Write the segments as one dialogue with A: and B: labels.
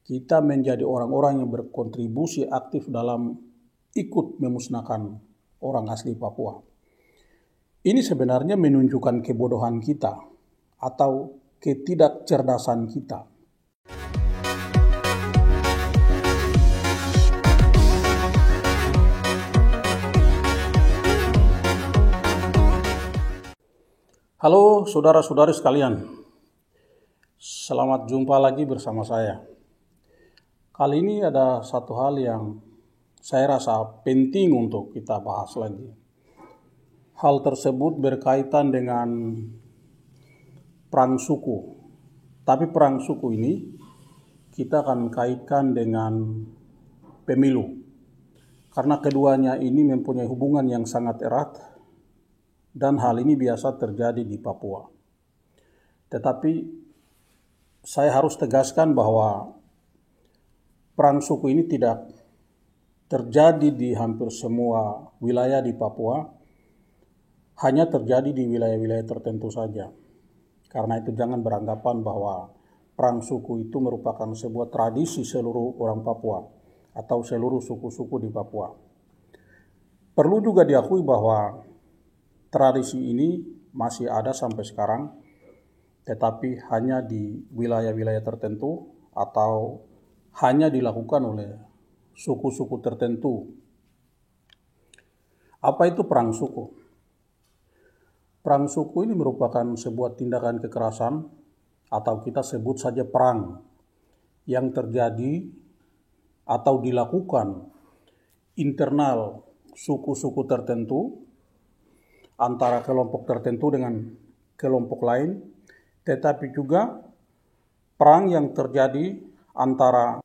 A: kita menjadi orang-orang yang berkontribusi aktif dalam ikut memusnahkan orang asli Papua. Ini sebenarnya menunjukkan kebodohan kita atau ketidakcerdasan kita. Halo saudara-saudari sekalian, selamat jumpa lagi bersama saya. Kali ini ada satu hal yang saya rasa penting untuk kita bahas lagi. Hal tersebut berkaitan dengan perang suku. Tapi perang suku ini kita akan kaitkan dengan pemilu. Karena keduanya ini mempunyai hubungan yang sangat erat. Dan hal ini biasa terjadi di Papua. Tetapi saya harus tegaskan bahwa perang suku ini tidak terjadi di hampir semua wilayah di Papua, hanya terjadi di wilayah-wilayah tertentu saja. Karena itu jangan beranggapan bahwa perang suku itu merupakan sebuah tradisi seluruh orang Papua atau seluruh suku-suku di Papua. Perlu juga diakui bahwa tradisi ini masih ada sampai sekarang, tetapi hanya di wilayah-wilayah tertentu atau hanya dilakukan oleh suku-suku tertentu. Apa itu perang suku? Perang suku ini merupakan sebuah tindakan kekerasan atau kita sebut saja perang yang terjadi atau dilakukan internal suku-suku tertentu antara kelompok tertentu dengan kelompok lain, tetapi juga perang yang terjadi antara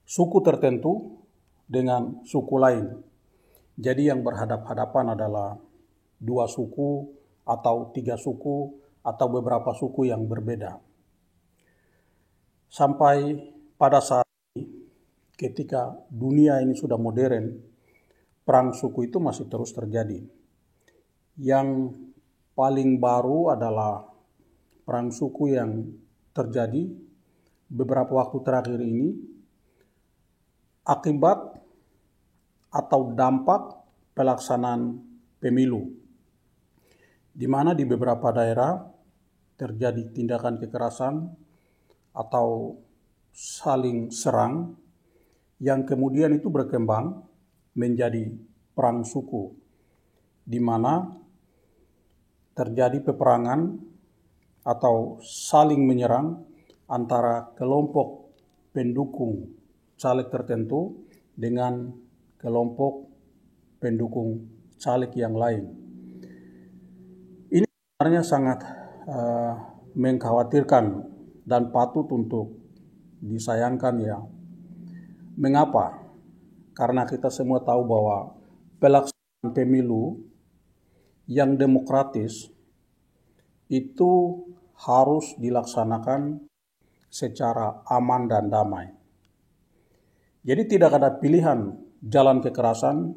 A: suku tertentu dengan suku lain. Jadi yang berhadap-hadapan adalah dua suku atau tiga suku atau beberapa suku yang berbeda. Sampai pada saat ini, ketika dunia ini sudah modern, perang suku itu masih terus terjadi. Yang paling baru adalah perang suku yang terjadi beberapa waktu terakhir ini akibat atau dampak pelaksanaan pemilu, di mana di beberapa daerah terjadi tindakan kekerasan atau saling serang yang kemudian itu berkembang menjadi perang suku, di mana terjadi peperangan atau saling menyerang antara kelompok pendukung caleg tertentu dengan kelompok pendukung caleg yang lain. Ini sebenarnya sangat mengkhawatirkan dan patut untuk disayangkan ya. Mengapa? Karena kita semua tahu bahwa pelaksanaan pemilu yang demokratis itu harus dilaksanakan secara aman dan damai. Jadi tidak ada pilihan jalan kekerasan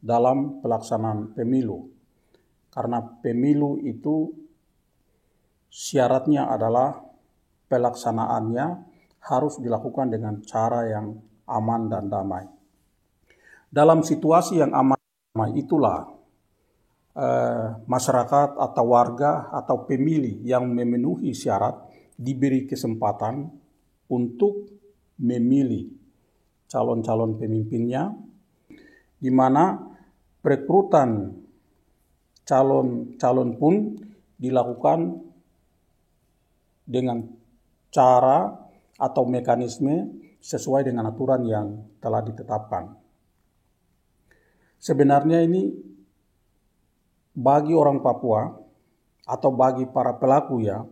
A: dalam pelaksanaan pemilu. Karena pemilu itu syaratnya adalah pelaksanaannya harus dilakukan dengan cara yang aman dan damai. Dalam situasi yang aman dan damai itulah masyarakat atau warga atau pemilih yang memenuhi syarat diberi kesempatan untuk memilih calon-calon pemimpinnya, di mana perekrutan calon-calon pun dilakukan dengan cara atau mekanisme sesuai dengan aturan yang telah ditetapkan. Sebenarnya ini bagi orang Papua atau bagi para pelaku ya,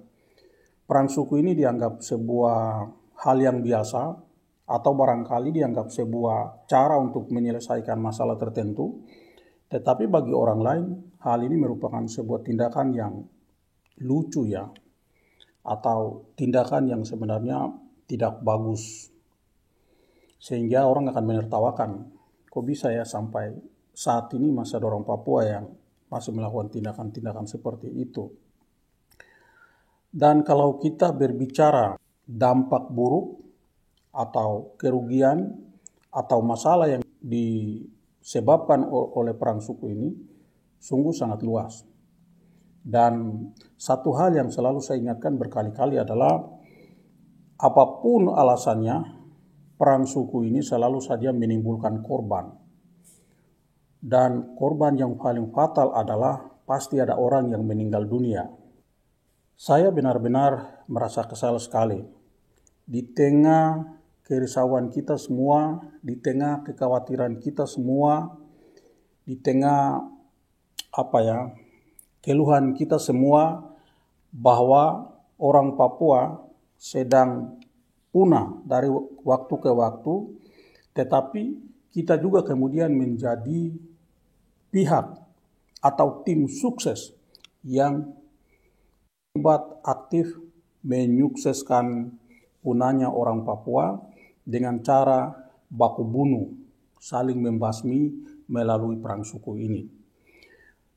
A: perang suku ini dianggap sebuah hal yang biasa atau barangkali dianggap sebuah cara untuk menyelesaikan masalah tertentu. Tetapi bagi orang lain, hal ini merupakan sebuah tindakan yang lucu ya, atau tindakan yang sebenarnya tidak bagus. Sehingga orang akan menertawakan, kok bisa ya sampai saat ini masih ada orang Papua yang masih melakukan tindakan-tindakan seperti itu. Dan kalau kita berbicara dampak buruk atau kerugian atau masalah yang disebabkan oleh perang suku ini sungguh sangat luas. Dan satu hal yang selalu saya ingatkan berkali-kali adalah apapun alasannya, perang suku ini selalu saja menimbulkan korban. Dan korban yang paling fatal adalah pasti ada orang yang meninggal dunia. Saya benar-benar merasa kesal sekali. Di tengah kerisauan kita semua, di tengah kekhawatiran kita semua, di tengah keluhan kita semua bahwa orang Papua sedang punah dari waktu ke waktu, tetapi kita juga kemudian menjadi pihak atau tim sukses yang terlibat aktif menyukseskan punahnya orang Papua dengan cara baku bunuh, saling membasmi melalui perang suku ini.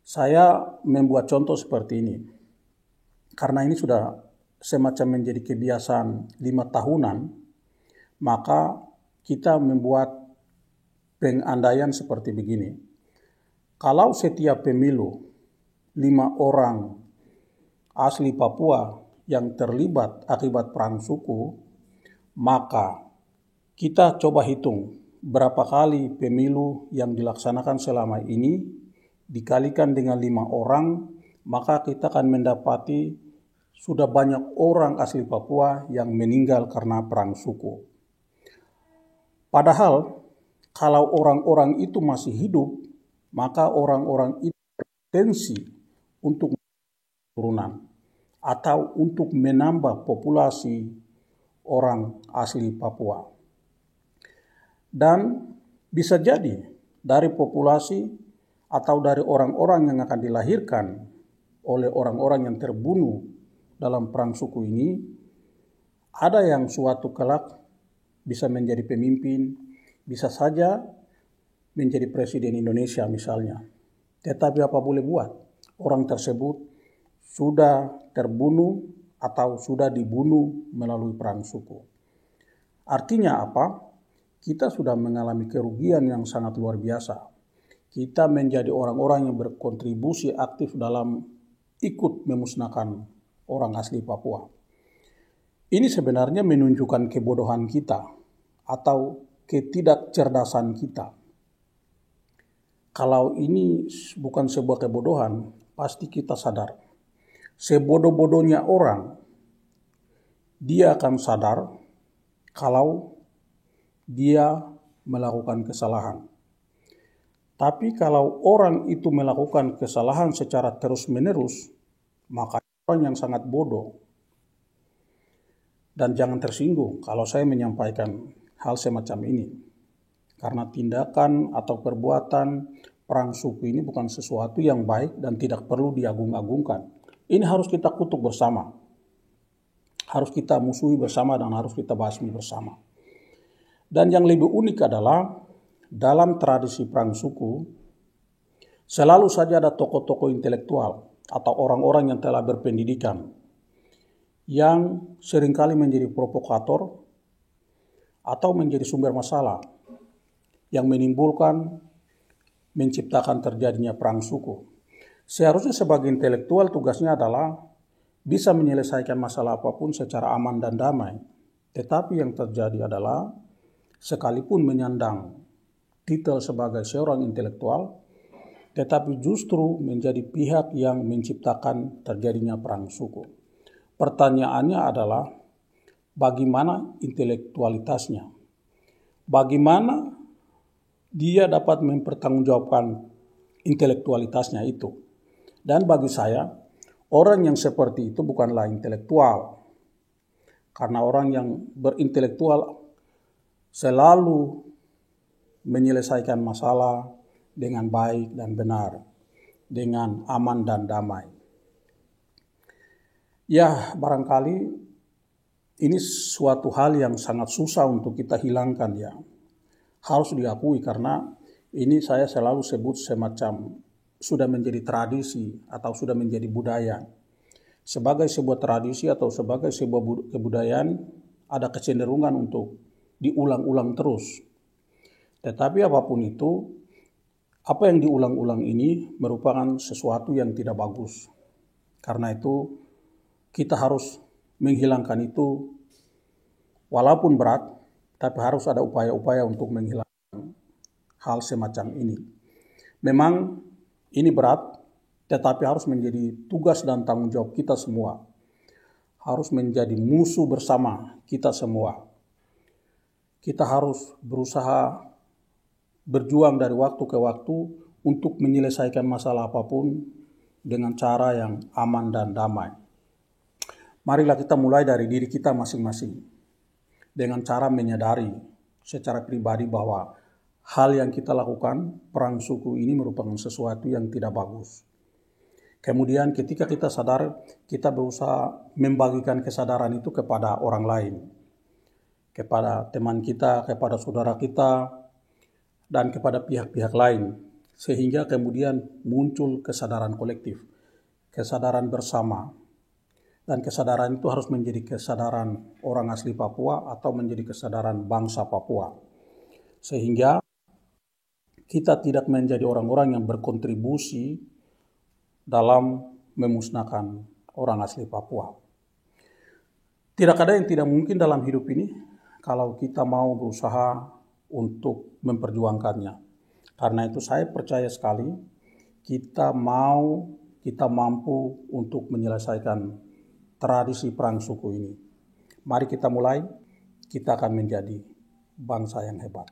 A: Saya membuat contoh seperti ini karena ini sudah semacam menjadi kebiasaan 5 tahunan, maka kita membuat pengandaian seperti begini. Kalau setiap pemilu 5 orang asli Papua yang terlibat akibat perang suku, maka kita coba hitung berapa kali pemilu yang dilaksanakan selama ini dikalikan dengan 5 orang, maka kita akan mendapati sudah banyak orang asli Papua yang meninggal karena perang suku. Padahal kalau orang-orang itu masih hidup, maka orang-orang itu berpotensi untuk turunan atau untuk menambah populasi orang asli Papua. Dan bisa jadi dari populasi atau dari orang-orang yang akan dilahirkan oleh orang-orang yang terbunuh dalam perang suku ini, ada yang suatu kelak bisa menjadi pemimpin, bisa saja menjadi presiden Indonesia misalnya. Tetapi apa boleh buat? Orang tersebut sudah terbunuh atau sudah dibunuh melalui perang suku. Artinya apa? Kita sudah mengalami kerugian yang sangat luar biasa. Kita menjadi orang-orang yang berkontribusi aktif dalam ikut memusnahkan orang asli Papua. Ini sebenarnya menunjukkan kebodohan kita atau ketidakcerdasan kita. Kalau ini bukan sebuah kebodohan, pasti kita sadar. Sebodoh-bodohnya orang, dia akan sadar kalau dia melakukan kesalahan. Tapi kalau orang itu melakukan kesalahan secara terus-menerus, maka orang yang sangat bodoh. Dan jangan tersinggung kalau saya menyampaikan hal semacam ini. Karena tindakan atau perbuatan perang suku ini bukan sesuatu yang baik dan tidak perlu diagung-agungkan. Ini harus kita kutuk bersama. Harus kita musuhi bersama dan harus kita basmi bersama. Dan yang lebih unik adalah dalam tradisi perang suku, selalu saja ada tokoh-tokoh intelektual atau orang-orang yang telah berpendidikan yang seringkali menjadi provokator atau menjadi sumber masalah yang menimbulkan, menciptakan terjadinya perang suku. Seharusnya sebagai intelektual tugasnya adalah bisa menyelesaikan masalah apapun secara aman dan damai. Tetapi yang terjadi adalah sekalipun menyandang titel sebagai seorang intelektual, tetapi justru menjadi pihak yang menciptakan terjadinya perang suku. Pertanyaannya adalah bagaimana intelektualitasnya? Bagaimana dia dapat mempertanggungjawabkan intelektualitasnya itu? Dan bagi saya, orang yang seperti itu bukanlah intelektual. Karena orang yang berintelektual selalu menyelesaikan masalah dengan baik dan benar, dengan aman dan damai. Ya, barangkali ini suatu hal yang sangat susah untuk kita hilangkan ya. Harus diakui karena ini saya selalu sebut semacam sudah menjadi tradisi atau sudah menjadi budaya. Sebagai sebuah tradisi atau sebagai sebuah kebudayaan ada kecenderungan untuk diulang-ulang terus. Tetapi apapun itu, apa yang diulang-ulang ini merupakan sesuatu yang tidak bagus. Karena itu, kita harus menghilangkan itu walaupun berat, tapi harus ada upaya-upaya untuk menghilangkan hal semacam ini. Memang ini berat, tetapi harus menjadi tugas dan tanggung jawab kita semua. Harus menjadi musuh bersama kita semua. Kita harus berusaha berjuang dari waktu ke waktu untuk menyelesaikan masalah apapun dengan cara yang aman dan damai. Marilah kita mulai dari diri kita masing-masing dengan cara menyadari secara pribadi bahwa hal yang kita lakukan, perang suku ini merupakan sesuatu yang tidak bagus. Kemudian ketika kita sadar, kita berusaha membagikan kesadaran itu kepada orang lain, kepada teman kita, kepada saudara kita, dan kepada pihak-pihak lain, sehingga kemudian muncul kesadaran kolektif, kesadaran bersama. Dan kesadaran itu harus menjadi kesadaran orang asli Papua atau menjadi kesadaran bangsa Papua. Sehingga kita tidak menjadi orang-orang yang berkontribusi dalam memusnahkan orang asli Papua. Tidak ada yang tidak mungkin dalam hidup ini kalau kita mau berusaha untuk memperjuangkannya. Karena itu saya percaya sekali kita mampu untuk menyelesaikan tradisi perang suku ini. Mari kita mulai, kita akan menjadi bangsa yang hebat.